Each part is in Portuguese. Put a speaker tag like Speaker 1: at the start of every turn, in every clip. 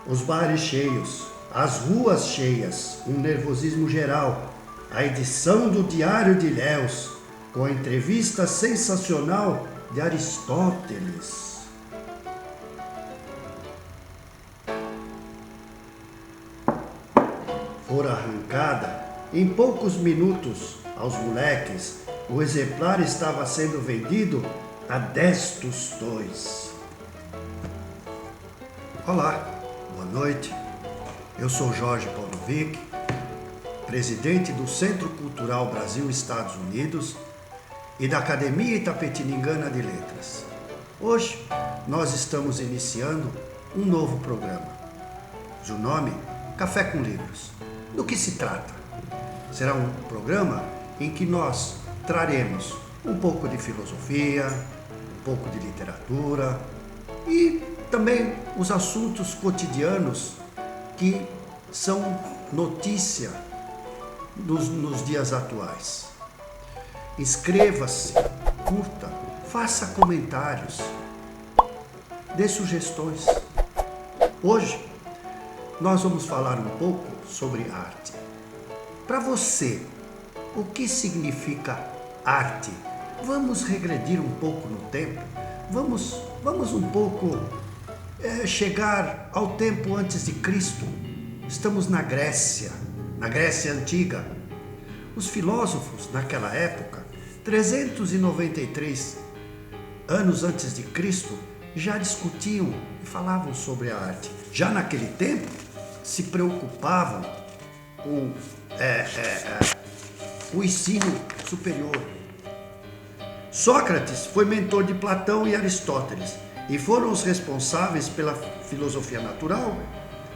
Speaker 1: os bares cheios, as ruas cheias, um nervosismo geral, a edição do Diário de Ilhéus, com a entrevista sensacional de Aristóteles. Fora arrancada, em poucos minutos, aos moleques, o exemplar estava sendo vendido a 10 tostões. Olá, boa noite. Eu sou Jorge Paulovic, presidente do Centro Cultural Brasil-Estados Unidos e da Academia Itapetiningana de Letras. Hoje nós estamos iniciando um novo programa, cujo nome Café com Livros. Do que se trata? Será um programa em que nós traremos um pouco de filosofia, um pouco de literatura e também os assuntos cotidianos que são notícia nos dias atuais. Inscreva-se, curta, faça comentários, dê sugestões. Hoje nós vamos falar um pouco sobre arte. Para você, o que significa arte? Vamos regredir um pouco no tempo? Vamos um pouco chegar ao tempo antes de Cristo. Estamos na Grécia Antiga. Os filósofos naquela época, 393 anos antes de Cristo, já discutiam e falavam sobre a arte. Já naquele tempo, se preocupavam com o ensino superior. Sócrates foi mentor de Platão e Aristóteles e foram os responsáveis pela filosofia natural,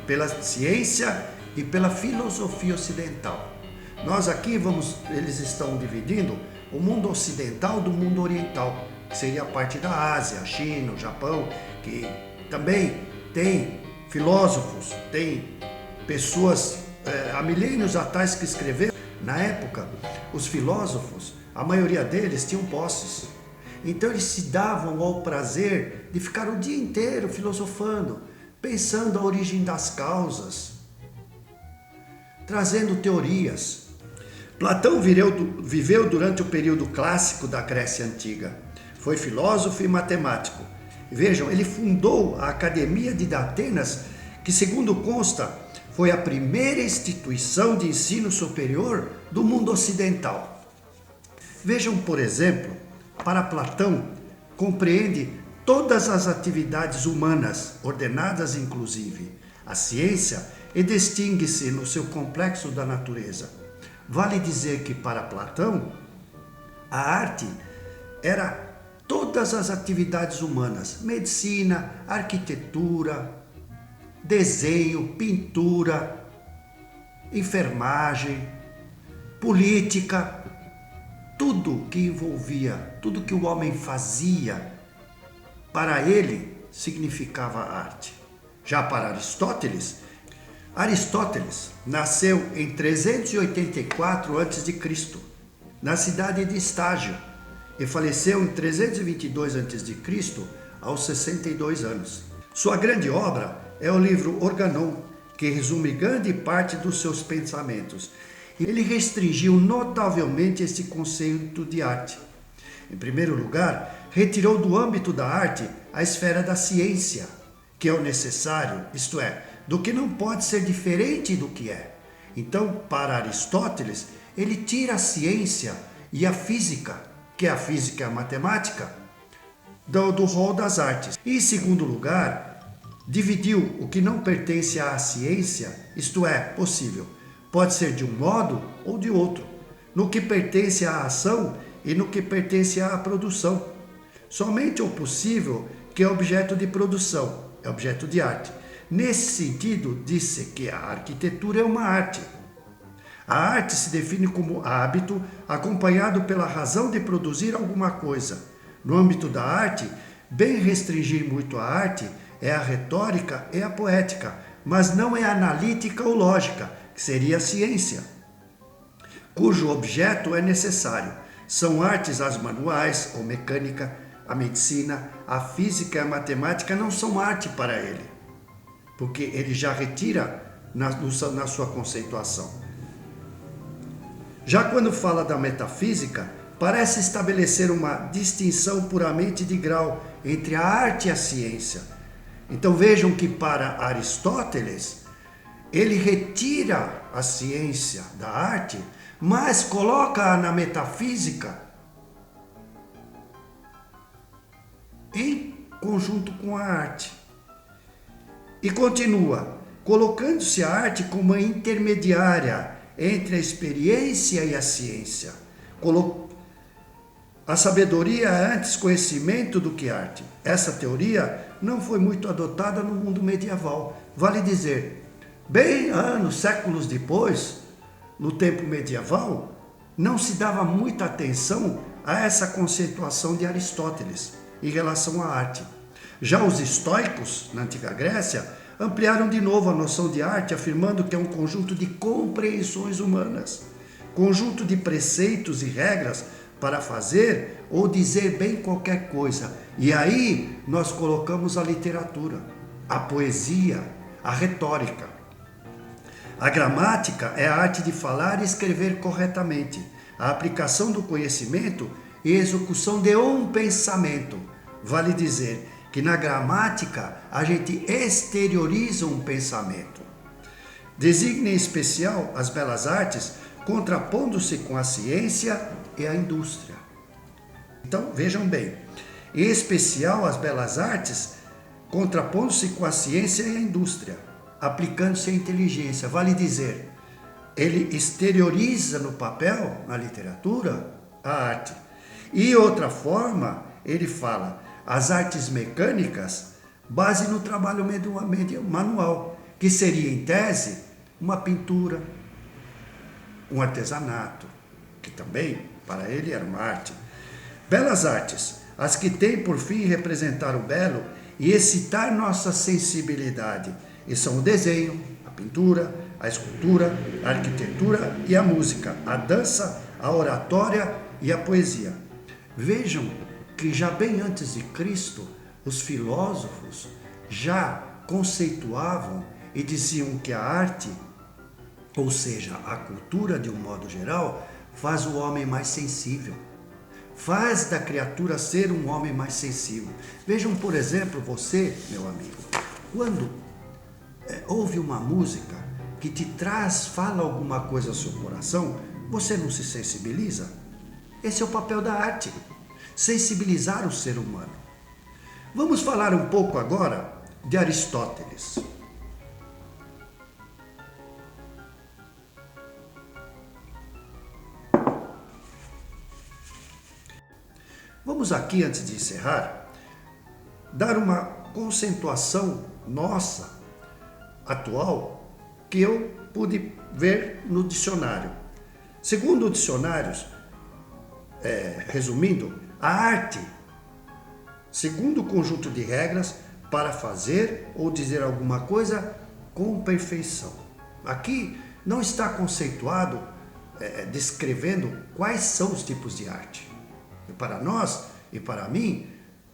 Speaker 1: pela ciência e pela filosofia ocidental. Nós aqui eles estão dividindo o mundo ocidental do mundo oriental, que seria a parte da Ásia, a China, o Japão, que também tem filósofos, tem pessoas há milênios atrás que escreveram. Na época, os filósofos, a maioria deles tinham posses. Então eles se davam ao prazer de ficar o dia inteiro filosofando, pensando a origem das causas, trazendo teorias. Platão viveu durante o período clássico da Grécia Antiga. Foi filósofo e matemático. Vejam, ele fundou a Academia de Atenas, que, segundo consta, foi a primeira instituição de ensino superior do mundo ocidental. Vejam, por exemplo, para Platão, compreende todas as atividades humanas, ordenadas inclusive a ciência, e distingue-se no seu complexo da natureza. Vale dizer que para Platão, a arte era todas as atividades humanas: medicina, arquitetura, desenho, pintura, enfermagem, política, tudo que envolvia, tudo que o homem fazia, para ele significava arte. Já para Aristóteles nasceu em 384 a.C., na cidade de Estágio, e faleceu em 322 a.C., aos 62 anos. Sua grande obra é o livro Organon, que resume grande parte dos seus pensamentos. Ele restringiu notavelmente esse conceito de arte. Em primeiro lugar, retirou do âmbito da arte a esfera da ciência, que é o necessário, isto é, do que não pode ser diferente do que é. Então, para Aristóteles, ele tira a ciência e a física, que é a física e a matemática, do rol das artes. E, em segundo lugar, dividiu o que não pertence à ciência, isto é, possível, pode ser de um modo ou de outro, no que pertence à ação e no que pertence à produção. Somente o possível que é objeto de produção, é objeto de arte. Nesse sentido, disse que a arquitetura é uma arte. A arte se define como hábito acompanhado pela razão de produzir alguma coisa. No âmbito da arte, bem restringir muito a arte é a retórica e a poética, mas não é analítica ou lógica, que seria a ciência, cujo objeto é necessário. São artes as manuais ou mecânica, a medicina, a física e a matemática não são arte para ele. porque ele já retira na sua conceituação. Já quando fala da metafísica, parece estabelecer uma distinção puramente de grau entre a arte e a ciência. Então vejam que para Aristóteles, ele retira a ciência da arte, mas coloca-a na metafísica em conjunto com a arte. E continua, colocando-se a arte como intermediária entre a experiência e a ciência. A sabedoria é antes conhecimento do que arte. Essa teoria não foi muito adotada no mundo medieval. Vale dizer, bem anos, séculos depois, no tempo medieval, não se dava muita atenção a essa conceituação de Aristóteles em relação à arte. Já os estoicos, na antiga Grécia, ampliaram de novo a noção de arte, afirmando que é um conjunto de compreensões humanas, conjunto de preceitos e regras para fazer ou dizer bem qualquer coisa. E aí nós colocamos a literatura, a poesia, a retórica. A gramática é a arte de falar e escrever corretamente, a aplicação do conhecimento e execução de um pensamento. Vale dizer que na gramática a gente exterioriza um pensamento. Designa em especial as belas artes, contrapondo-se com a ciência e a indústria. Então, vejam bem, em especial as belas artes, contrapondo-se com a ciência e a indústria, aplicando-se a inteligência. Vale dizer, ele exterioriza no papel, na literatura, a arte. E outra forma, ele fala, as artes mecânicas, base no trabalho manual, que seria, em tese, uma pintura, um artesanato, que também, para ele, era uma arte. Belas artes, as que têm por fim representar o belo e excitar nossa sensibilidade, e são o desenho, a pintura, a escultura, a arquitetura e a música, a dança, a oratória e a poesia. Vejam que já bem antes de Cristo, os filósofos já conceituavam e diziam que a arte, ou seja, a cultura de um modo geral, faz o homem mais sensível, faz da criatura ser um homem mais sensível. Vejam, por exemplo, você, meu amigo, quando ouve uma música que te fala alguma coisa ao seu coração, você não se sensibiliza? Esse é o papel da arte, sensibilizar o ser humano. Vamos falar um pouco agora de Aristóteles. Vamos aqui, antes de encerrar, dar uma conceituação nossa, atual, que eu pude ver no dicionário. Segundo o dicionário, resumindo, a arte, segundo o conjunto de regras, para fazer ou dizer alguma coisa com perfeição. Aqui não está conceituado, descrevendo quais são os tipos de arte. E para nós e para mim,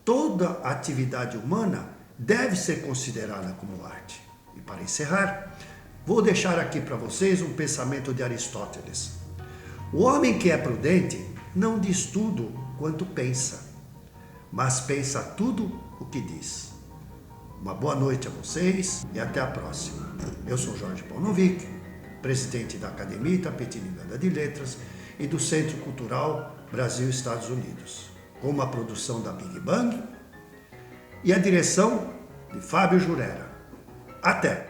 Speaker 1: toda atividade humana deve ser considerada como arte. E para encerrar, vou deixar aqui para vocês um pensamento de Aristóteles. O homem que é prudente não diz tudo quanto pensa, mas pensa tudo o que diz. Uma boa noite a vocês e até a próxima. Eu sou Jorge Paunovic, presidente da Academia Itapetiningana de Letras e do Centro Cultural Brasil Estados Unidos, com uma produção da Big Bang e a direção de Fábio Jurera. Até!